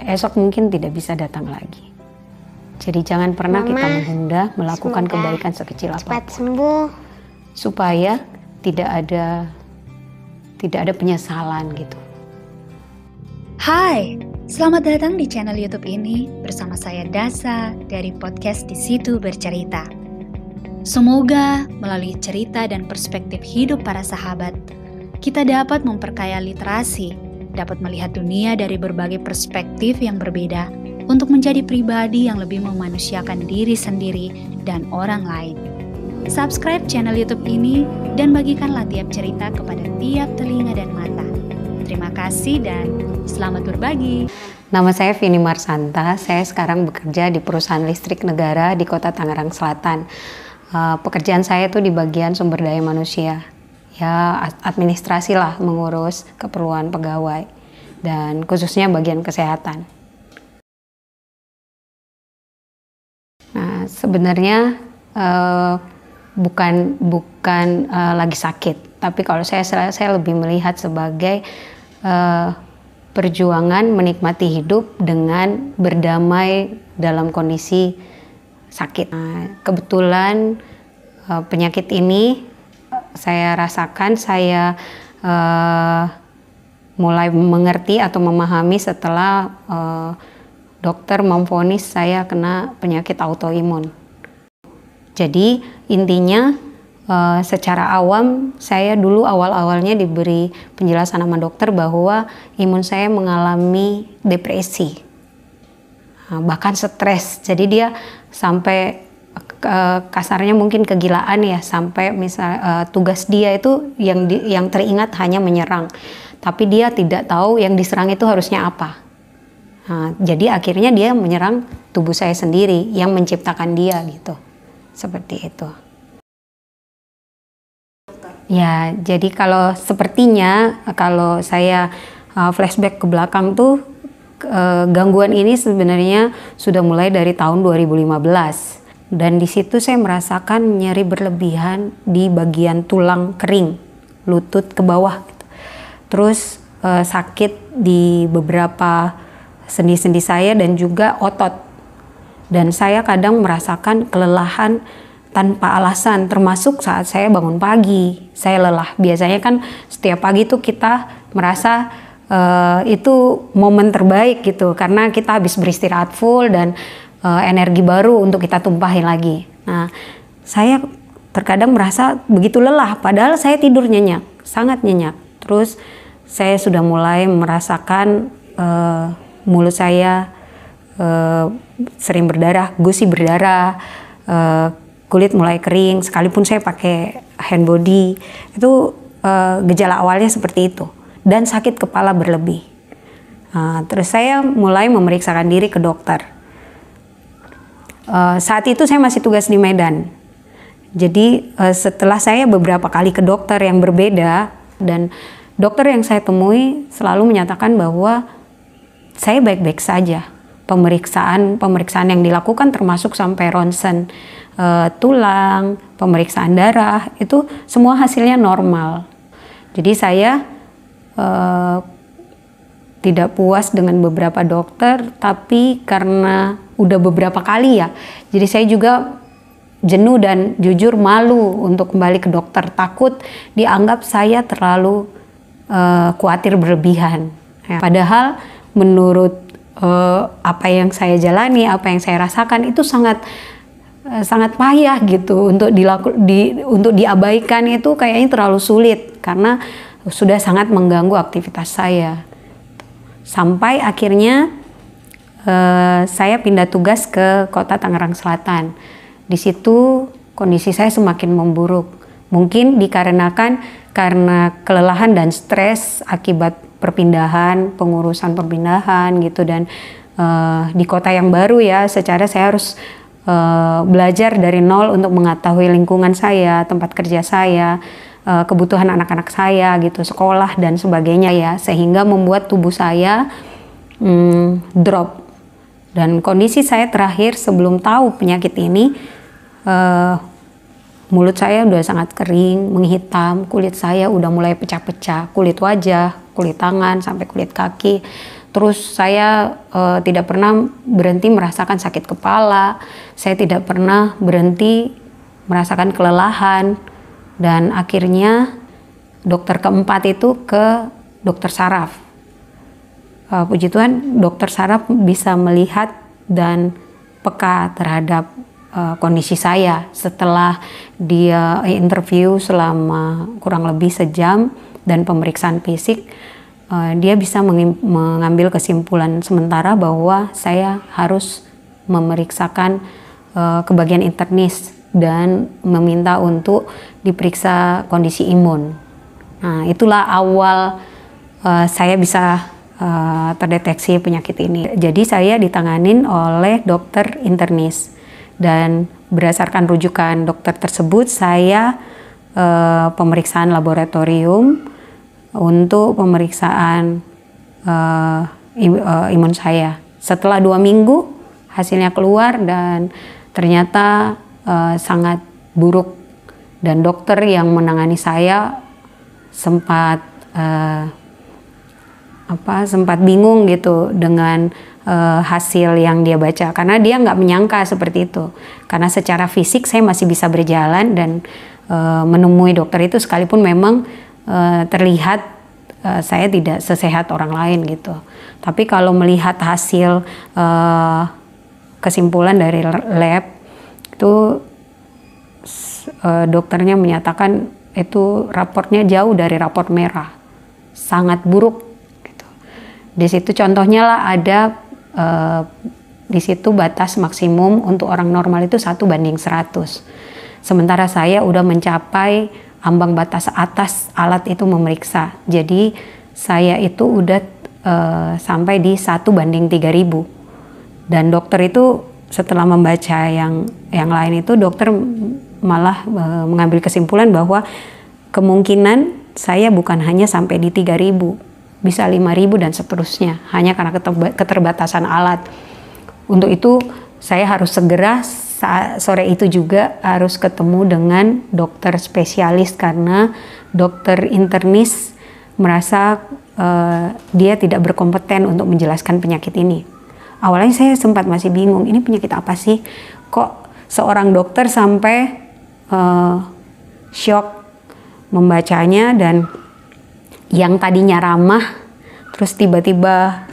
esok mungkin tidak bisa datang lagi. Jadi jangan pernah kita menunda melakukan kebaikan sekecil apapun. Cepat sembuh. Supaya tidak ada penyesalan gitu. Hai, selamat datang di channel YouTube ini bersama saya Dasa dari podcast Di Situ Bercerita. Semoga melalui cerita dan perspektif hidup para sahabat, kita dapat memperkaya literasi, dapat melihat dunia dari berbagai perspektif yang berbeda untuk menjadi pribadi yang lebih memanusiakan diri sendiri dan orang lain. Subscribe channel YouTube ini dan bagikanlah tiap cerita kepada tiap telinga dan mata. Terima kasih dan selamat berbagi. Nama saya Vini Marsanta, saya sekarang bekerja di perusahaan listrik negara di Kota Tangerang Selatan. Pekerjaan saya itu di bagian sumber daya manusia, ya administrasi lah, mengurus keperluan pegawai dan khususnya bagian kesehatan. Nah, sebenarnya bukan lagi sakit, tapi kalau saya lebih melihat sebagai perjuangan menikmati hidup dengan berdamai dalam kondisi sakit. Nah, kebetulan penyakit ini saya rasakan, saya mulai mengerti atau memahami setelah dokter memvonis saya kena penyakit autoimun. Jadi intinya secara awam saya dulu awal-awalnya diberi penjelasan sama dokter bahwa imun saya mengalami depresi. Bahkan stres, jadi dia sampai kasarnya mungkin kegilaan ya, sampai misal tugas dia itu yang teringat hanya menyerang, tapi dia tidak tahu yang diserang itu harusnya apa. Nah, jadi akhirnya dia menyerang tubuh saya sendiri yang menciptakan dia gitu, seperti itu. Ya, jadi kalau sepertinya kalau saya flashback ke belakang tuh, gangguan ini sebenarnya sudah mulai dari tahun 2015 dan di situ saya merasakan nyeri berlebihan di bagian tulang kering lutut ke bawah gitu. Terus sakit di beberapa sendi-sendi saya dan juga otot, dan saya kadang merasakan kelelahan tanpa alasan, termasuk saat saya bangun pagi saya lelah. Biasanya kan setiap pagi tuh kita merasa itu momen terbaik gitu, karena kita habis beristirahat full dan energi baru untuk kita tumpahin lagi. Nah, saya terkadang merasa begitu lelah padahal saya tidur nyenyak, sangat nyenyak. Terus saya sudah mulai merasakan mulut saya sering berdarah, gusi berdarah, kulit mulai kering, sekalipun saya pakai hand body. Itu gejala awalnya seperti itu. Dan sakit kepala berlebih. Terus saya mulai memeriksakan diri ke dokter. Saat itu saya masih tugas di Medan. Jadi setelah saya beberapa kali ke dokter yang berbeda, dan dokter yang saya temui selalu menyatakan bahwa saya baik-baik saja. Pemeriksaan yang dilakukan termasuk sampai ronsen tulang, pemeriksaan darah, itu semua hasilnya normal. Jadi saya tidak puas dengan beberapa dokter, tapi karena udah beberapa kali ya, jadi saya juga jenuh dan jujur malu untuk kembali ke dokter, takut dianggap saya terlalu khawatir berlebihan. Ya, padahal menurut apa yang saya jalani, apa yang saya rasakan itu sangat payah gitu, untuk diabaikan itu kayaknya terlalu sulit karena sudah sangat mengganggu aktivitas saya. Sampai akhirnya saya pindah tugas ke Kota Tangerang Selatan. Di situ kondisi saya semakin memburuk. Mungkin dikarenakan karena kelelahan dan stres akibat pengurusan perpindahan gitu, dan di kota yang baru ya, secara saya harus belajar dari nol untuk mengetahui lingkungan saya, tempat kerja saya, kebutuhan anak-anak saya gitu, sekolah dan sebagainya ya, sehingga membuat tubuh saya drop. Dan kondisi saya terakhir sebelum tahu penyakit ini, mulut saya udah sangat kering, menghitam, kulit saya udah mulai pecah-pecah, kulit wajah, kulit tangan, sampai kulit kaki Terus saya tidak pernah berhenti merasakan sakit kepala, saya tidak pernah berhenti merasakan kelelahan, dan akhirnya dokter keempat itu ke dokter saraf. Puji Tuhan, dokter saraf bisa melihat dan peka terhadap kondisi saya. Setelah dia interview selama kurang lebih sejam dan pemeriksaan fisik, dia bisa mengambil kesimpulan sementara bahwa saya harus memeriksakan ke bagian internis dan meminta untuk diperiksa kondisi imun. Nah, itulah awal saya bisa terdeteksi penyakit ini. Jadi saya ditanganin oleh dokter internis, dan berdasarkan rujukan dokter tersebut saya pemeriksaan laboratorium untuk pemeriksaan imun saya. Setelah 2 minggu hasilnya keluar dan ternyata sangat buruk, dan dokter yang menangani saya sempat bingung gitu dengan hasil yang dia baca, karena dia nggak menyangka seperti itu. Karena secara fisik saya masih bisa berjalan dan menemui dokter itu, sekalipun memang terlihat saya tidak sesehat orang lain gitu. Tapi kalau melihat hasil kesimpulan dari lab itu, dokternya menyatakan itu raportnya jauh dari raport merah, sangat buruk gitu. Di situ contohnya lah ada di situ batas maksimum untuk orang normal itu 1:100. Sementara saya udah mencapai ambang batas atas alat itu memeriksa. Jadi saya itu udah sampai di 1:3000. Dan dokter itu setelah membaca yang lain itu, dokter malah mengambil kesimpulan bahwa kemungkinan saya bukan hanya sampai di 3000, bisa 5000 dan seterusnya, hanya karena keterbatasan alat. Untuk itu saya harus segera sore itu juga harus ketemu dengan dokter spesialis, karena dokter internis merasa dia tidak berkompeten untuk menjelaskan penyakit ini. Awalnya saya sempat masih bingung, ini penyakit apa sih? Kok seorang dokter sampai shock membacanya, dan yang tadinya ramah terus tiba-tiba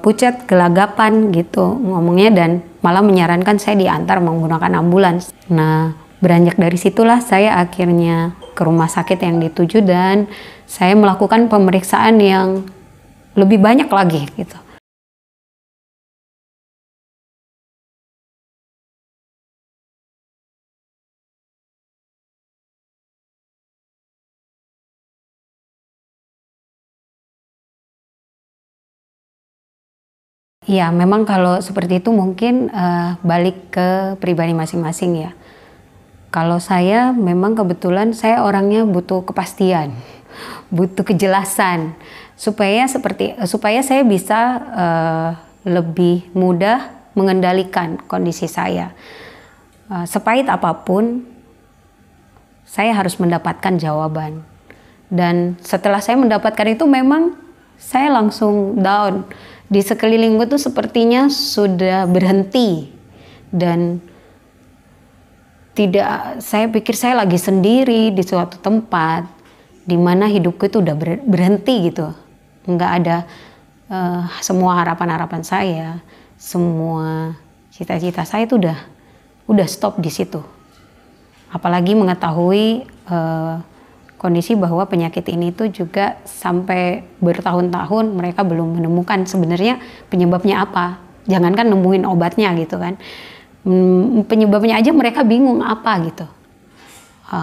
pucat, gelagapan gitu ngomongnya, dan malah menyarankan saya diantar menggunakan ambulans. Nah, beranjak dari situlah saya akhirnya ke rumah sakit yang dituju, dan saya melakukan pemeriksaan yang lebih banyak lagi gitu. Ya, memang kalau seperti itu mungkin balik ke pribadi masing-masing ya. Kalau saya memang kebetulan saya orangnya butuh kepastian, butuh kejelasan supaya saya bisa lebih mudah mengendalikan kondisi saya. Sepahit apapun, saya harus mendapatkan jawaban. Dan setelah saya mendapatkan itu, memang saya langsung down. Di sekelilingku tuh sepertinya sudah berhenti, dan saya pikir saya lagi sendiri di suatu tempat di mana hidupku itu udah berhenti gitu. Nggak ada semua harapan-harapan saya, semua cita-cita saya itu udah stop di situ. Apalagi mengetahui kondisi bahwa penyakit ini tuh juga sampai bertahun-tahun mereka belum menemukan sebenarnya penyebabnya apa. Jangankan nemuin obatnya gitu kan. Penyebabnya aja mereka bingung apa gitu.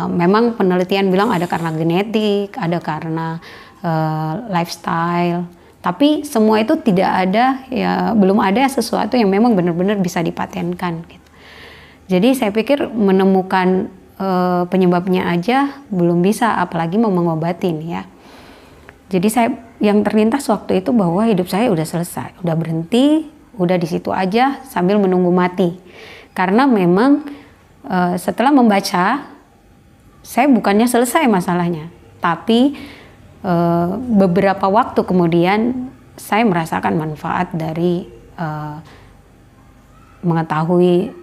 Memang penelitian bilang ada karena genetik, ada karena lifestyle. Tapi semua itu tidak ada, ya belum ada sesuatu yang memang benar-benar bisa dipatenkan gitu. Jadi saya pikir menemukan penyebabnya aja belum bisa, apalagi mau mengobatin ya. Jadi yang terlintas waktu itu bahwa hidup saya udah selesai, udah berhenti, udah di situ aja sambil menunggu mati. Karena memang setelah membaca, saya bukannya selesai masalahnya, tapi beberapa waktu kemudian saya merasakan manfaat dari mengetahui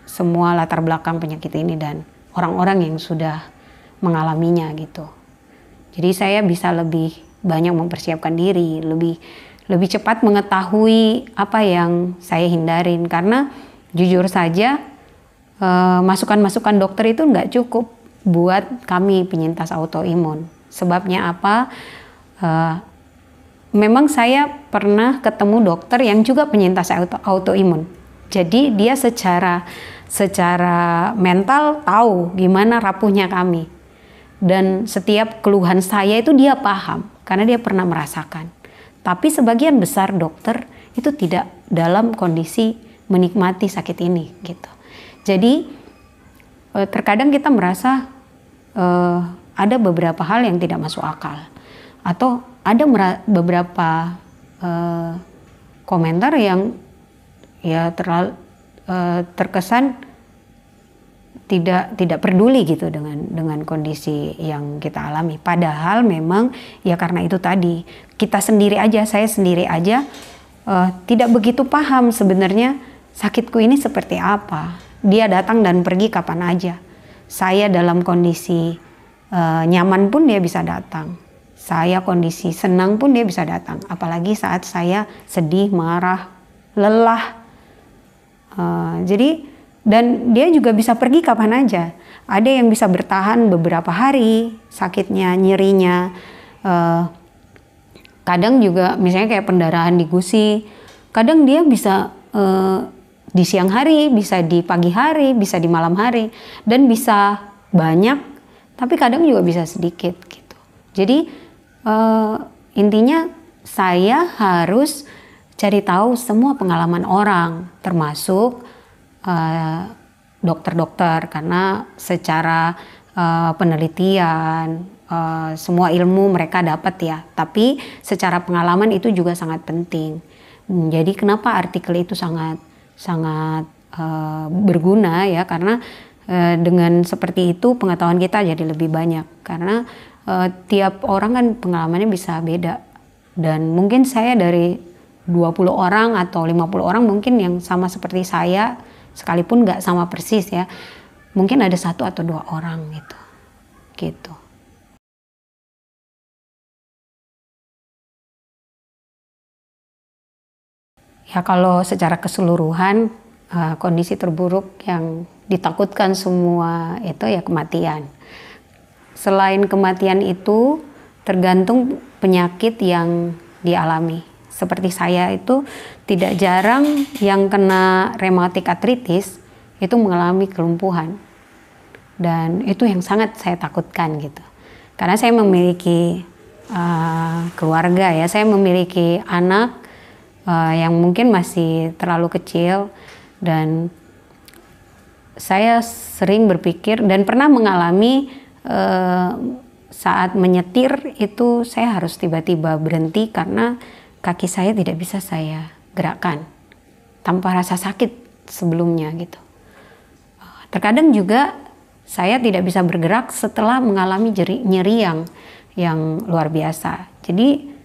semua latar belakang penyakit ini dan orang-orang yang sudah mengalaminya gitu. Jadi saya bisa lebih banyak mempersiapkan diri, lebih cepat mengetahui apa yang saya hindarin, karena jujur saja masukan-masukan dokter itu nggak cukup buat kami penyintas autoimun. Sebabnya apa? Memang saya pernah ketemu dokter yang juga penyintas autoimun. Jadi dia secara mental tahu gimana rapuhnya kami. Dan setiap keluhan saya itu dia paham karena dia pernah merasakan. Tapi sebagian besar dokter itu tidak dalam kondisi menikmati sakit ini gitu. Jadi terkadang kita merasa ada beberapa hal yang tidak masuk akal, atau ada beberapa komentar yang ya terkesan tidak peduli gitu dengan kondisi yang kita alami. Padahal memang ya karena itu tadi saya sendiri aja tidak begitu paham sebenarnya sakitku ini seperti apa. Dia datang dan pergi kapan aja. Saya dalam kondisi nyaman pun dia bisa datang. Saya kondisi senang pun dia bisa datang. Apalagi saat saya sedih, marah, lelah. Dan dia juga bisa pergi kapan aja. Ada yang bisa bertahan beberapa hari sakitnya, nyerinya. Kadang juga misalnya kayak pendarahan di gusi. Kadang dia bisa di siang hari, bisa di pagi hari, bisa di malam hari. Dan bisa banyak, tapi kadang juga bisa sedikit gitu. Jadi intinya saya harus cari tahu semua pengalaman orang, termasuk dokter-dokter, karena secara penelitian semua ilmu mereka dapat ya, tapi secara pengalaman itu juga sangat penting. Jadi kenapa artikel itu sangat berguna ya, karena dengan seperti itu pengetahuan kita jadi lebih banyak, karena tiap orang kan pengalamannya bisa beda, dan mungkin saya dari 20 orang atau 50 orang mungkin yang sama seperti saya, sekalipun nggak sama persis ya, mungkin ada 1 atau 2 orang gitu. Ya kalau secara keseluruhan kondisi terburuk yang ditakutkan semua itu ya kematian. Selain kematian itu tergantung penyakit yang dialami. Seperti saya itu tidak jarang yang kena rematik artritis itu mengalami kelumpuhan. Dan itu yang sangat saya takutkan gitu. Karena saya memiliki keluarga ya, saya memiliki anak yang mungkin masih terlalu kecil, dan saya sering berpikir dan pernah mengalami saat menyetir itu saya harus tiba-tiba berhenti karena kaki saya tidak bisa saya gerakkan tanpa rasa sakit sebelumnya gitu. Terkadang juga saya tidak bisa bergerak setelah mengalami nyeri yang luar biasa. Jadi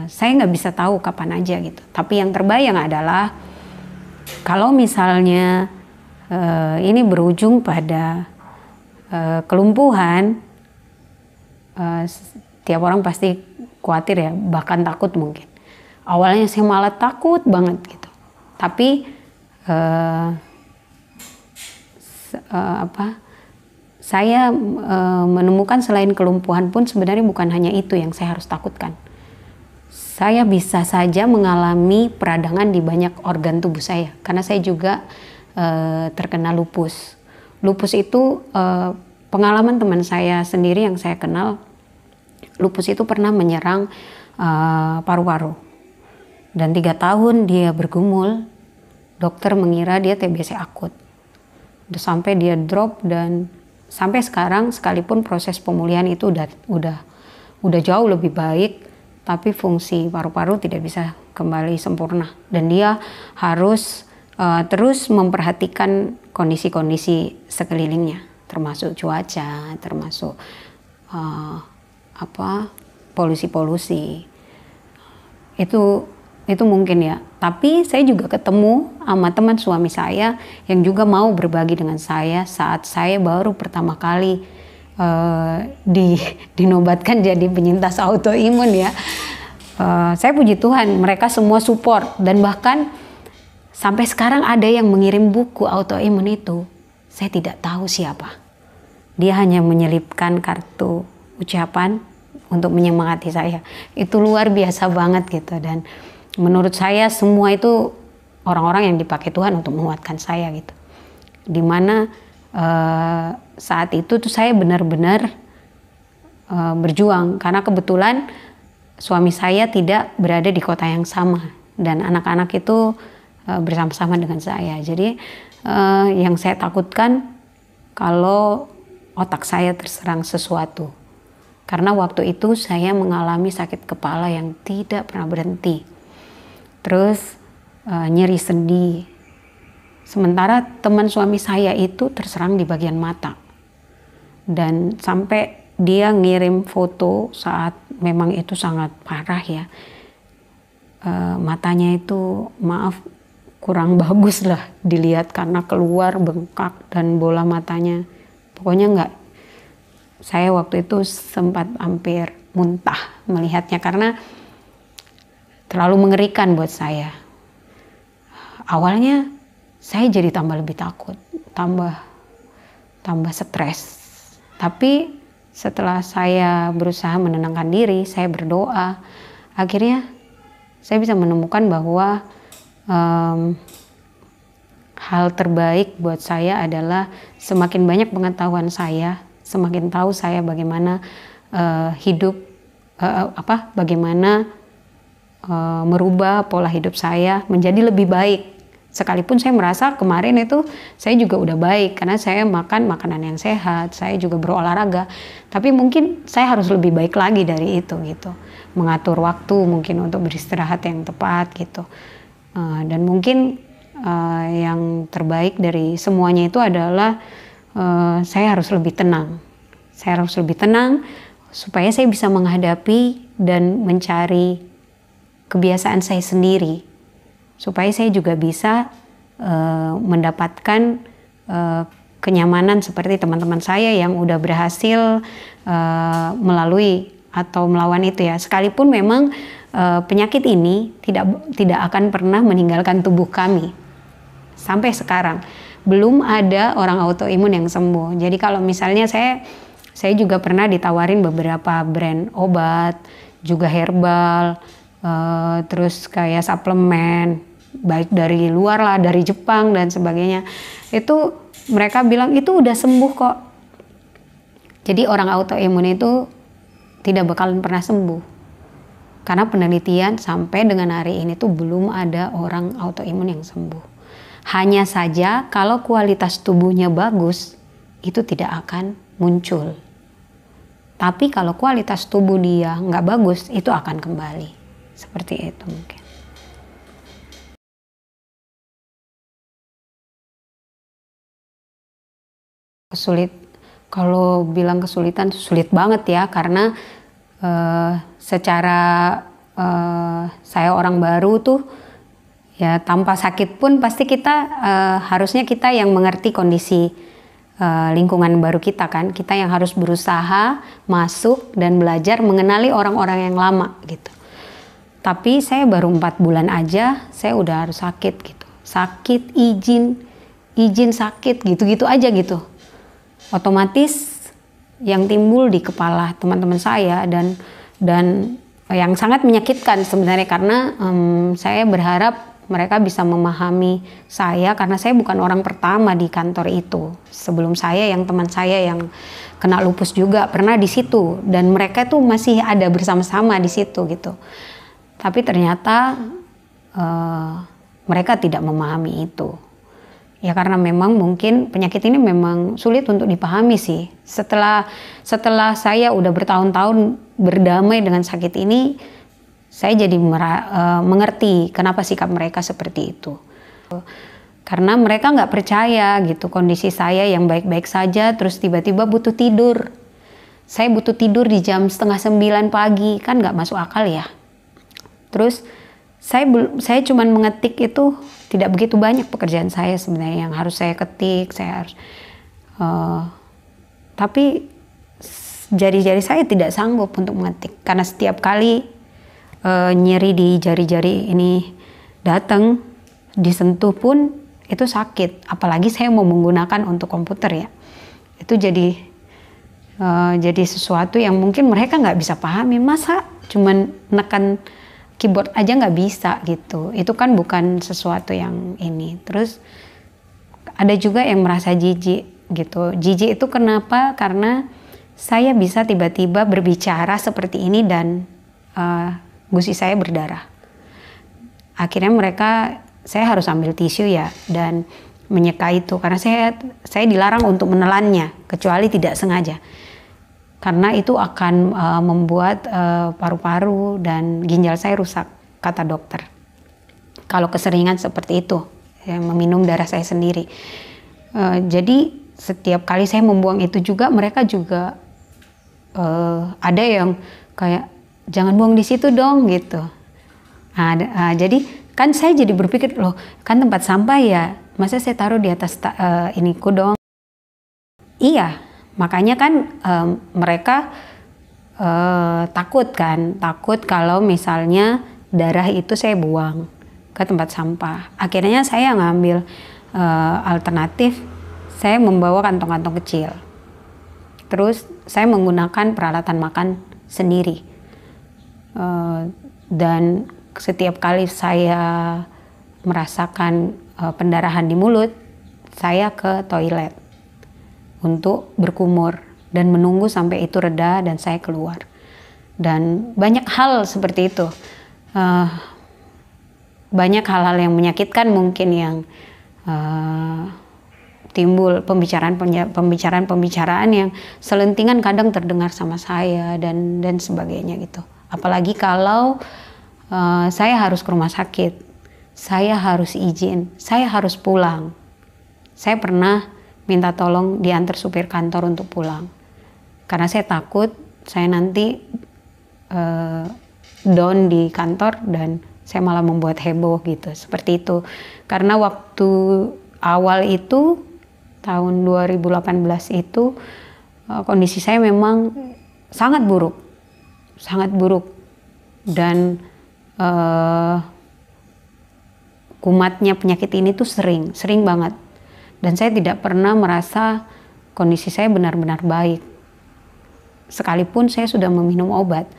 saya nggak bisa tahu kapan aja gitu. Tapi yang terbayang adalah kalau misalnya ini berujung pada kelumpuhan, tiap orang pasti khawatir ya, bahkan takut mungkin. Awalnya saya malah takut banget gitu. Tapi saya menemukan selain kelumpuhan pun sebenarnya bukan hanya itu yang saya harus takutkan. Saya bisa saja mengalami peradangan di banyak organ tubuh saya karena saya juga terkena lupus. Lupus itu pengalaman teman saya sendiri yang saya kenal, lupus itu pernah menyerang paru-paru. Dan 3 tahun dia bergumul, dokter mengira dia TBC akut. Sampai dia drop, dan sampai sekarang sekalipun proses pemulihan itu udah jauh lebih baik, tapi fungsi paru-paru tidak bisa kembali sempurna. Dan dia harus terus memperhatikan kondisi-kondisi sekelilingnya, termasuk cuaca, termasuk polusi-polusi. Itu mungkin ya. Tapi saya juga ketemu sama teman suami saya yang juga mau berbagi dengan saya saat saya baru pertama kali dinobatkan jadi penyintas autoimun ya. Saya puji Tuhan, mereka semua support, dan bahkan sampai sekarang ada yang mengirim buku autoimun itu. Saya tidak tahu siapa. Dia hanya menyelipkan kartu ucapan untuk menyemangati saya. Itu luar biasa banget gitu, dan menurut saya semua itu orang-orang yang dipakai Tuhan untuk menguatkan saya gitu. Dimana saat itu tuh saya benar-benar berjuang, karena kebetulan suami saya tidak berada di kota yang sama dan anak-anak itu bersama-sama dengan saya. Jadi yang saya takutkan kalau otak saya terserang sesuatu. Karena waktu itu saya mengalami sakit kepala yang tidak pernah berhenti. Terus nyeri sendi. Sementara teman suami saya itu terserang di bagian mata. Dan sampai dia ngirim foto saat memang itu sangat parah ya. Matanya itu maaf kurang bagus lah dilihat karena keluar bengkak dan bola matanya. Pokoknya enggak. Saya waktu itu sempat hampir muntah melihatnya karena terlalu mengerikan buat saya. Awalnya saya jadi tambah lebih takut, tambah stres. Tapi setelah saya berusaha menenangkan diri, saya berdoa, akhirnya saya bisa menemukan bahwa hal terbaik buat saya adalah semakin banyak pengetahuan saya, semakin tahu saya bagaimana hidup, bagaimana merubah pola hidup saya menjadi lebih baik. Sekalipun saya merasa kemarin itu saya juga udah baik karena saya makan makanan yang sehat, saya juga berolahraga. Tapi mungkin saya harus lebih baik lagi dari itu gitu. Mengatur waktu mungkin untuk beristirahat yang tepat gitu. Dan mungkin yang terbaik dari semuanya itu adalah saya harus lebih tenang. Saya harus lebih tenang supaya saya bisa menghadapi dan mencari kebiasaan saya sendiri, supaya saya juga bisa mendapatkan kenyamanan seperti teman-teman saya yang udah berhasil melalui atau melawan itu ya. Sekalipun memang penyakit ini tidak akan pernah meninggalkan tubuh kami sampai sekarang. Belum ada orang autoimun yang sembuh. Jadi kalau misalnya saya juga pernah ditawarin beberapa brand obat, juga herbal, terus kayak suplemen, baik dari luar lah, dari Jepang dan sebagainya. Itu mereka bilang itu udah sembuh kok. Jadi orang autoimun itu tidak bakalan pernah sembuh. Karena penelitian sampai dengan hari ini tuh belum ada orang autoimun yang sembuh. Hanya saja kalau kualitas tubuhnya bagus, itu tidak akan muncul. Tapi kalau kualitas tubuh dia nggak bagus, itu akan kembali. Seperti itu mungkin. Kalau bilang kesulitan, sulit banget ya, karena secara saya orang baru tuh ya, tanpa sakit pun pasti kita harusnya kita yang mengerti kondisi lingkungan baru kita kan, kita yang harus berusaha masuk dan belajar mengenali orang-orang yang lama gitu. Tapi saya baru 4 bulan aja saya udah harus sakit gitu, sakit izin sakit gitu-gitu aja gitu. Otomatis yang timbul di kepala teman-teman saya dan yang sangat menyakitkan sebenarnya, karena saya berharap mereka bisa memahami saya karena saya bukan orang pertama di kantor itu. Sebelum saya, yang teman saya yang kena lupus juga pernah di situ, dan mereka tuh masih ada bersama-sama di situ gitu. Tapi ternyata mereka tidak memahami itu. Ya karena memang mungkin penyakit ini memang sulit untuk dipahami sih. Setelah saya udah bertahun-tahun berdamai dengan sakit ini, saya jadi mengerti kenapa sikap mereka seperti itu. Karena mereka nggak percaya gitu kondisi saya yang baik-baik saja, terus tiba-tiba butuh tidur. Saya butuh tidur di jam 8:30 pagi, kan nggak masuk akal ya. Terus saya cuman mengetik itu tidak begitu banyak pekerjaan saya sebenarnya yang harus saya ketik, tapi jari-jari saya tidak sanggup untuk mengetik karena setiap kali nyeri di jari-jari ini datang, disentuh pun itu sakit. Apalagi saya mau menggunakan untuk komputer ya, itu jadi sesuatu yang mungkin mereka nggak bisa pahami. Masa cuman nekan keyboard aja nggak bisa gitu, itu kan bukan sesuatu yang ini. Terus ada juga yang merasa jijik gitu. Jijik itu kenapa? Karena saya bisa tiba-tiba berbicara seperti ini dan gusi saya berdarah. Akhirnya saya harus ambil tisu ya dan menyeka itu karena saya dilarang untuk menelannya kecuali tidak sengaja. Karena itu akan membuat paru-paru dan ginjal saya rusak, kata dokter. Kalau keseringan seperti itu, ya, meminum darah saya sendiri. Jadi setiap kali saya membuang itu juga, mereka juga ada yang kayak jangan buang di situ dong gitu. Jadi kan saya jadi berpikir loh, kan tempat sampah ya, masa saya taruh di atas iniku dong? Iya. Makanya kan mereka takut kalau misalnya darah itu saya buang ke tempat sampah. Akhirnya saya ngambil alternatif, saya membawa kantong-kantong kecil. Terus saya menggunakan peralatan makan sendiri. Dan setiap kali saya merasakan pendarahan di mulut, saya ke toilet untuk berkumur dan menunggu sampai itu reda dan saya keluar. Dan banyak hal seperti itu. Banyak hal-hal yang menyakitkan mungkin yang timbul, pembicaraan yang selentingan kadang terdengar sama saya dan sebagainya gitu. Apalagi kalau saya harus ke rumah sakit, saya harus izin, saya harus pulang. Saya pernah minta tolong diantar supir kantor untuk pulang. Karena saya takut saya nanti down di kantor dan saya malah membuat heboh gitu. Seperti itu. Karena waktu awal itu, tahun 2018 itu, kondisi saya memang sangat buruk. Sangat buruk. Dan kumatnya penyakit ini tuh sering banget. Dan saya tidak pernah merasa kondisi saya benar-benar baik. Sekalipun saya sudah meminum obat.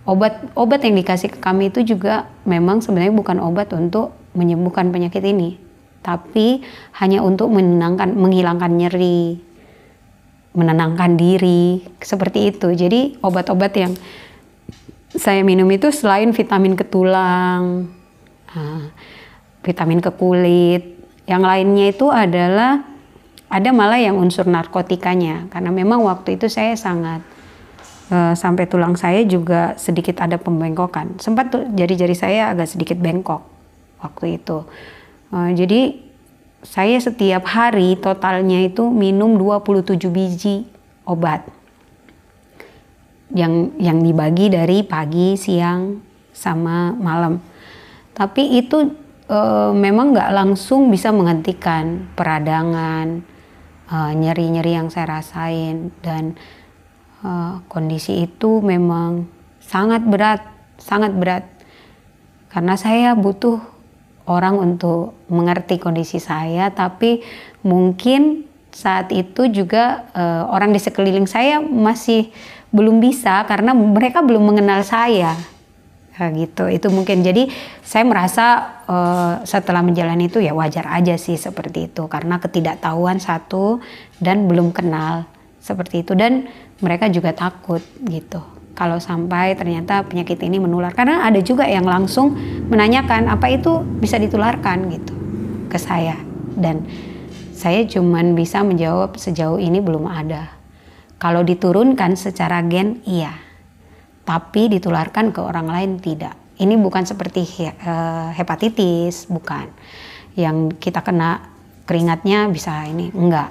Obat yang dikasih ke kami itu juga memang sebenarnya bukan obat untuk menyembuhkan penyakit ini. Tapi hanya untuk menghilangkan nyeri, menenangkan diri, seperti itu. Jadi obat-obat yang saya minum itu selain vitamin ke tulang, vitamin ke kulit, yang lainnya itu adalah ada malah yang unsur narkotikanya, karena memang waktu itu saya sangat sampai tulang saya juga sedikit ada pembengkokan, sempat tuh jari-jari saya agak sedikit bengkok waktu itu. Jadi saya setiap hari totalnya itu minum 27 biji obat yang dibagi dari pagi, siang, sama malam. Tapi itu memang nggak langsung bisa menghentikan peradangan, nyeri-nyeri yang saya rasain, dan kondisi itu memang sangat berat karena saya butuh orang untuk mengerti kondisi saya, tapi mungkin saat itu juga orang di sekeliling saya masih belum bisa karena mereka belum mengenal saya. Gitu, itu mungkin. Jadi saya merasa setelah menjalani itu ya wajar aja sih seperti itu, karena ketidaktahuan satu dan belum kenal seperti itu, dan mereka juga takut gitu kalau sampai ternyata penyakit ini menular, karena ada juga yang langsung menanyakan apa itu bisa ditularkan gitu ke saya, dan saya cuman bisa menjawab sejauh ini belum ada. Kalau diturunkan secara gen iya, tapi ditularkan ke orang lain tidak. Ini bukan seperti hepatitis, bukan. Yang kita kena keringatnya bisa ini, enggak.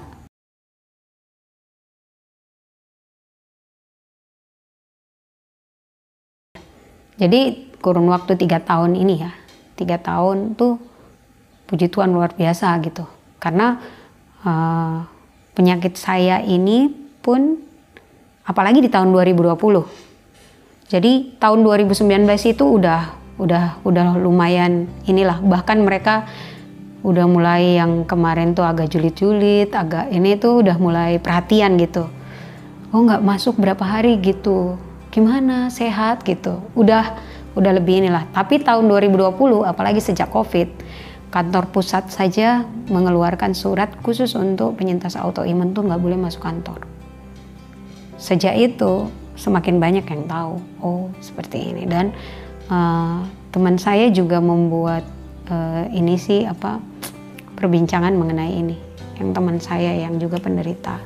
Jadi kurun waktu 3 tahun ini ya, 3 tahun tuh puji Tuhan luar biasa gitu. Karena penyakit saya ini pun apalagi di tahun 2020. Jadi tahun 2019 itu udah lumayan inilah, bahkan mereka udah mulai yang kemarin tuh agak julid-julid, agak ini tuh udah mulai perhatian gitu. Oh nggak masuk berapa hari gitu, gimana sehat gitu, udah lebih inilah. Tapi tahun 2020 apalagi sejak COVID, kantor pusat saja mengeluarkan surat khusus untuk penyintas autoimun tuh nggak boleh masuk kantor. Sejak itu semakin banyak yang tahu, oh seperti ini. Dan teman saya juga membuat ini sih perbincangan mengenai ini, yang teman saya yang juga penderita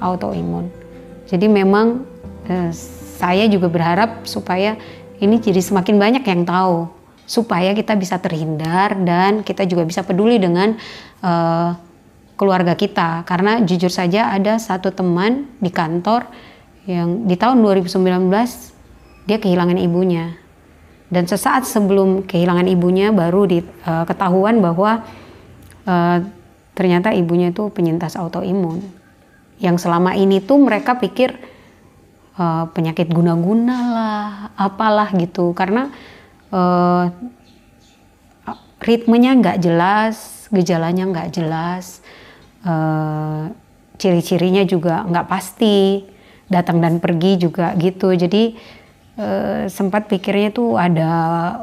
autoimun. Jadi memang saya juga berharap supaya ini jadi semakin banyak yang tahu, supaya kita bisa terhindar dan kita juga bisa peduli dengan keluarga kita. Karena jujur saja ada satu teman di kantor yang di tahun 2019 dia kehilangan ibunya, dan sesaat sebelum kehilangan ibunya baru ketahuan bahwa ternyata ibunya itu penyintas autoimun, yang selama ini tuh mereka pikir penyakit guna-guna lah, apalah gitu, karena ritmenya nggak jelas, gejalanya nggak jelas, ciri-cirinya juga nggak pasti, datang dan pergi juga gitu. Jadi sempat pikirnya tuh ada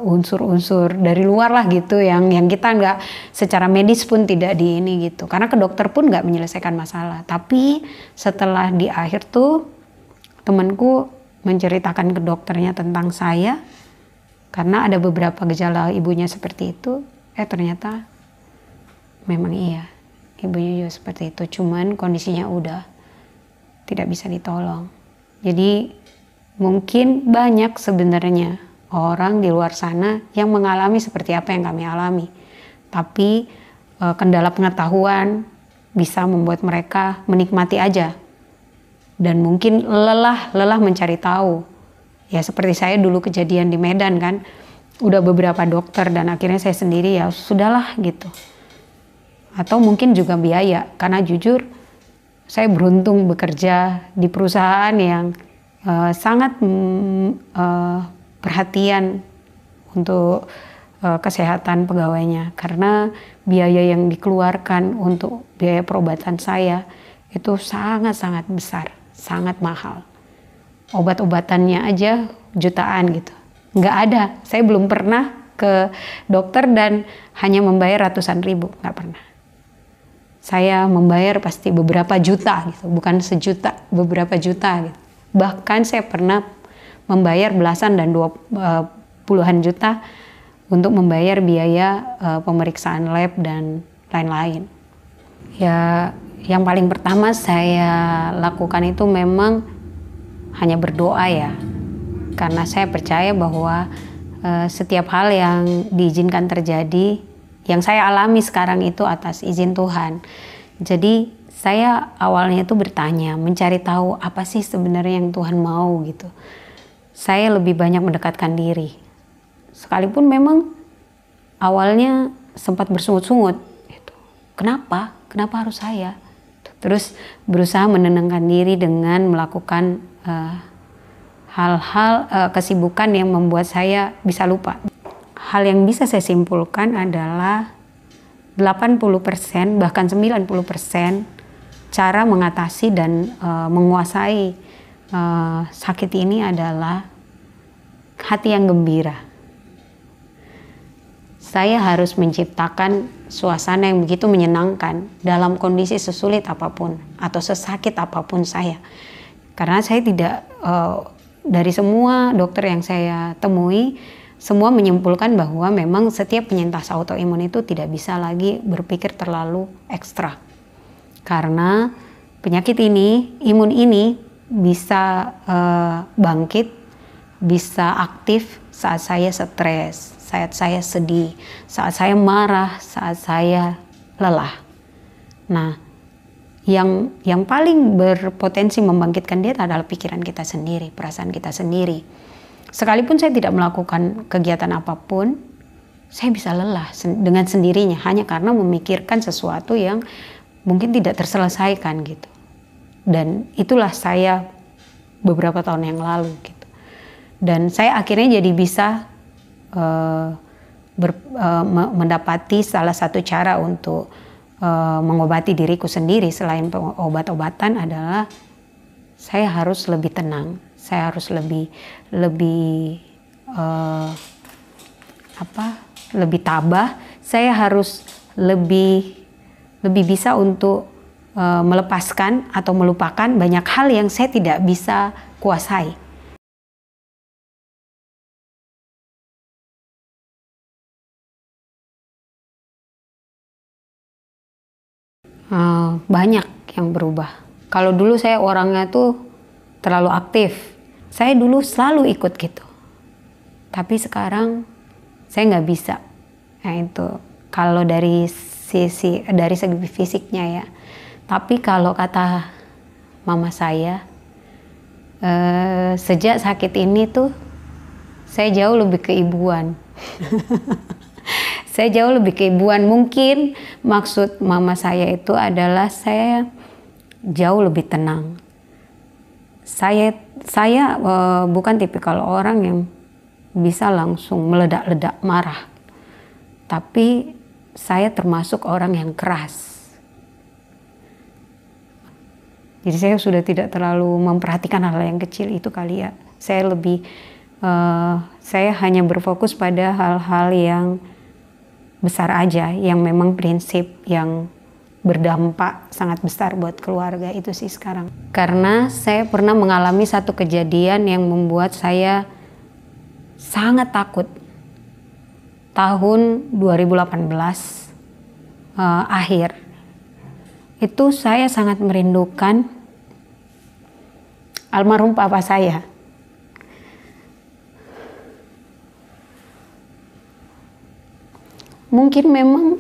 unsur-unsur dari luar lah gitu, yang kita nggak, secara medis pun tidak di ini gitu, karena ke dokter pun nggak menyelesaikan masalah. Tapi setelah di akhir tuh temanku menceritakan ke dokternya tentang saya, karena ada beberapa gejala ibunya seperti itu. Ternyata memang iya, ibunya juga seperti itu, cuman kondisinya udah tidak bisa ditolong. Jadi mungkin banyak sebenarnya orang di luar sana yang mengalami seperti apa yang kami alami, tapi kendala pengetahuan bisa membuat mereka menikmati aja, dan mungkin lelah mencari tahu. Ya seperti saya dulu kejadian di Medan kan, udah beberapa dokter dan akhirnya saya sendiri ya sudahlah gitu. Atau mungkin juga biaya, karena jujur saya beruntung bekerja di perusahaan yang sangat perhatian untuk kesehatan pegawainya, karena biaya yang dikeluarkan untuk biaya perobatan saya itu sangat-sangat besar, sangat mahal. Obat-obatannya aja jutaan gitu. Nggak ada, saya belum pernah ke dokter dan hanya membayar ratusan ribu, nggak pernah. Saya membayar pasti beberapa juta gitu, bukan sejuta, beberapa juta gitu. Bahkan saya pernah membayar belasan dan puluhan juta untuk membayar biaya pemeriksaan lab dan lain-lain. Ya, yang paling pertama saya lakukan itu memang hanya berdoa ya, karena saya percaya bahwa setiap hal yang diizinkan terjadi, yang saya alami sekarang itu atas izin Tuhan. Jadi saya awalnya itu bertanya, mencari tahu apa sih sebenarnya yang Tuhan mau gitu. Saya lebih banyak mendekatkan diri. Sekalipun memang awalnya sempat bersungut-sungut. Gitu. Kenapa harus saya? Terus berusaha menenangkan diri dengan melakukan hal-hal kesibukan yang membuat saya bisa lupa. Hal yang bisa saya simpulkan adalah 80% bahkan 90% cara mengatasi dan menguasai sakit ini adalah hati yang gembira. Saya harus menciptakan suasana yang begitu menyenangkan dalam kondisi sesulit apapun atau sesakit apapun saya. Karena saya tidak, dari semua dokter yang saya temui, semua menyimpulkan bahwa memang setiap penyintas autoimun itu tidak bisa lagi berpikir terlalu ekstra. Karena penyakit ini, imun ini bisa bangkit, bisa aktif saat saya stres, saat saya sedih, saat saya marah, saat saya lelah. Nah, yang paling berpotensi membangkitkan dia adalah pikiran kita sendiri, perasaan kita sendiri. Sekalipun saya tidak melakukan kegiatan apapun, saya bisa lelah dengan sendirinya hanya karena memikirkan sesuatu yang mungkin tidak terselesaikan gitu. Dan itulah saya beberapa tahun yang lalu gitu. Dan saya akhirnya jadi bisa mendapati salah satu cara untuk mengobati diriku sendiri selain obat-obatan adalah saya harus lebih tenang, saya harus lebih lebih tabah, saya harus lebih bisa untuk melepaskan atau melupakan banyak hal yang saya tidak bisa kuasai. Banyak yang berubah. Kalau dulu saya orangnya tuh terlalu aktif, saya dulu selalu ikut gitu. Tapi sekarang saya nggak bisa. Nah itu kalau dari segi fisiknya ya. Tapi kalau kata mama saya, sejak sakit ini tuh saya jauh lebih keibuan. Saya jauh lebih keibuan. Mungkin maksud mama saya itu adalah saya jauh lebih tenang. Saya bukan tipikal orang yang bisa langsung meledak-ledak marah. Tapi saya termasuk orang yang keras. Jadi saya sudah tidak terlalu memperhatikan hal yang kecil itu kali ya. Saya hanya berfokus pada hal-hal yang besar aja, yang memang prinsip yang berdampak sangat besar buat keluarga itu sih sekarang. Karena saya pernah mengalami satu kejadian yang membuat saya sangat takut. Tahun 2018 akhir, itu saya sangat merindukan almarhum papa saya. Mungkin memang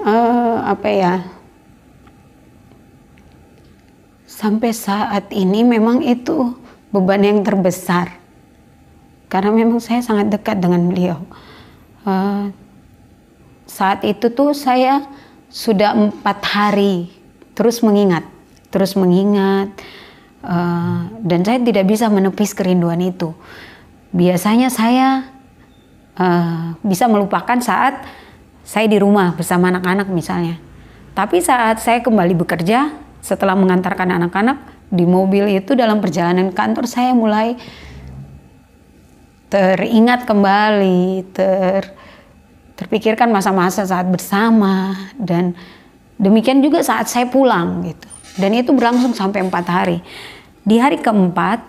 sampai saat ini memang itu beban yang terbesar karena memang saya sangat dekat dengan beliau. Saat itu tuh saya sudah 4 hari terus mengingat, dan saya tidak bisa menepis kerinduan itu. Biasanya saya bisa melupakan saat saya di rumah bersama anak-anak misalnya. Tapi saat saya kembali bekerja, setelah mengantarkan anak-anak di mobil itu dalam perjalanan kantor, saya mulai teringat kembali, terpikirkan masa-masa saat bersama, dan demikian juga saat saya pulang gitu. Dan itu berlangsung sampai 4 hari. Di hari keempat,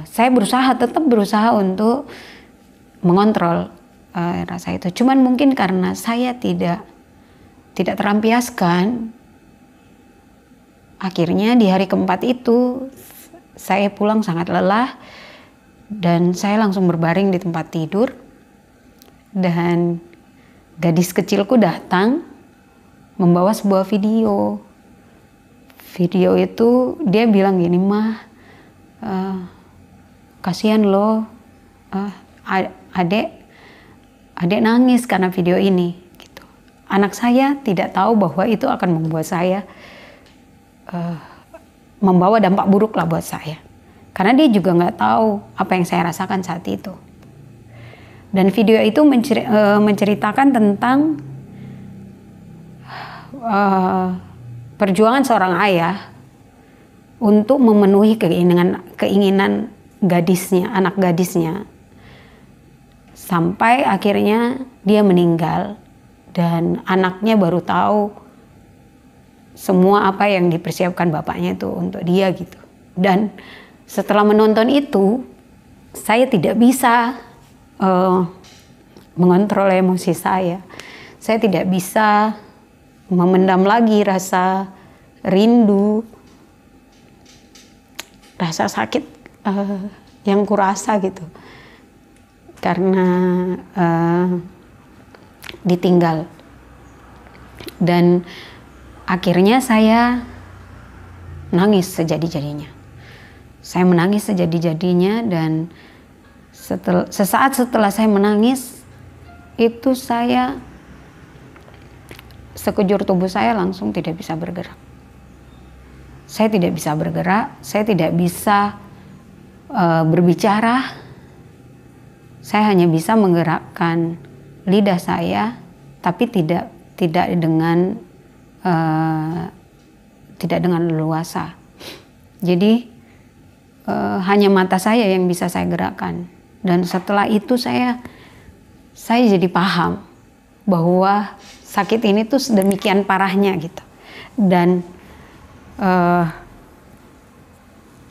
saya tetap berusaha untuk mengontrol rasa itu. Cuman mungkin karena saya tidak terampiaskan, akhirnya di hari keempat itu saya pulang sangat lelah dan saya langsung berbaring di tempat tidur, dan gadis kecilku datang membawa sebuah video. Video itu dia bilang gini, "Mah, kasihan loh, Adek nangis karena video ini." Gitu. Anak saya tidak tahu bahwa itu akan membuat saya membawa dampak buruk lah buat saya. Karena dia juga nggak tahu apa yang saya rasakan saat itu. Dan video itu menceritakan tentang perjuangan seorang ayah untuk memenuhi keinginan gadisnya, anak gadisnya. Sampai akhirnya dia meninggal dan anaknya baru tahu semua apa yang dipersiapkan bapaknya itu untuk dia gitu. Dan setelah menonton itu, saya tidak bisa mengontrol emosi saya. Saya tidak bisa memendam lagi rasa rindu, rasa sakit yang kurasa gitu. Karena ditinggal. Dan akhirnya saya nangis sejadi-jadinya. Saya menangis sejadi-jadinya dan Sesaat setelah saya menangis, itu sekujur tubuh saya langsung tidak bisa bergerak. Saya tidak bisa bergerak, saya tidak bisa berbicara. Saya hanya bisa menggerakkan lidah saya, tapi tidak dengan leluasa. Jadi hanya mata saya yang bisa saya gerakkan. Dan setelah itu saya jadi paham bahwa sakit ini tuh sedemikian parahnya gitu. Dan